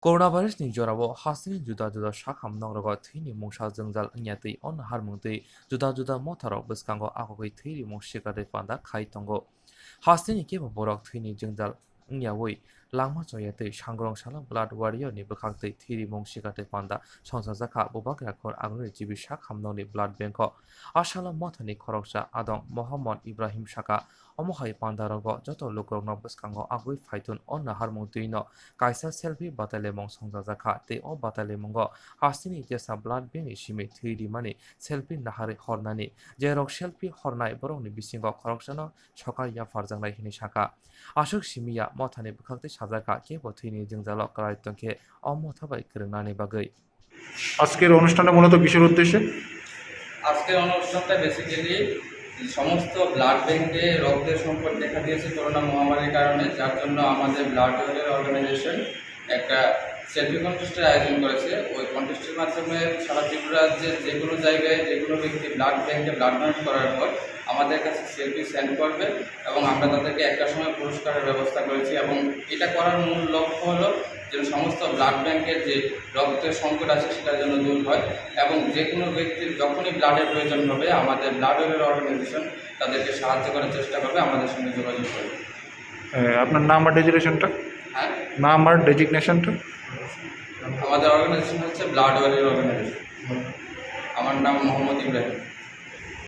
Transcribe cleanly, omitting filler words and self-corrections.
Coronavirus ni jorabo hasini juda shakam nongrogo thini mungsha jengjal nyatei on harmungtei juda motarok bwskango akogoi thiri mungshikade panda khai tongo. Hasini kebo borok thini jengjal nyawoi langma choyatei sangrong sala blood warrior ni bwkhangtei thiri mungshikade panda songsajaka bubak rakhor agroi jibi shakamnoni blood banko asala mothani khoroksa adong Mohammad Ibrahim Shaka omohai pandarogo joto lukrokno bwskango agoi phaitun on harmungtei no kaisa selfie batalemong songjajaka tei o batalemongo hasini jesa blood bank ni simi thiri mani selfie nahari hornani jerok selfie hornai borokni bisingo khoroksano sokar ya farjangnai hini saka ashok simiya mothani bwkhakte sajaka kebo thini jengjalo krai tongkhe o mothabai krwngnani bagoi আজকের অনুষ্ঠানে মূলত কিসের উদ্দেশ্যে? আজকের অনুষ্ঠানটা basically সমস্ত blood ব্যাংকে রক্তের সংকট দেখা দিয়েছে করোনা মহামারীর কারণে, যার জন্য আমাদের ব্লাড ডোনার অর্গানাইজেশন একটা সেলফি কন্টেস্টের আয়োজন করেছে। ওই কন্টেস্টের মাধ্যমে সারা ত্রিপুরা রাজ্যের যে কোনো জায়গায় যে কোনো ব্যক্তি ব্লাড ব্যাংকে ব্লাড ডোনেট করার পর আমাদের কাছে সেলফি সেন্ড করবে এবং আমরা তাদেরকে একটা সময় পুরস্কারের ব্যবস্থা করেছি। এবং এটা করার মূল লক্ষ্য হলো যেন সমস্ত ব্লাড ব্যাংকের যে রক্তের সংকট আছে সেটার জন্য দূর হয় এবং যে কোনো ব্যক্তির যখনই ব্লাডের প্রয়োজন হবে আমাদের ব্লাড ডোনার অর্গানাইজেশন তাদেরকে সাহায্য করার চেষ্টা করবে, আমাদের সঙ্গে যোগাযোগ করবে। আপনার নাম আর ডেজিগনেশনটা? হ্যাঁ, নাম আর ডেজিগনেশনটা? আমাদের অর্গানাইজেশন হচ্ছে ব্লাড ওয়ারিয়র অর্গানাইজেশন। আমার নাম মোহাম্মদ ইব্রাহিম।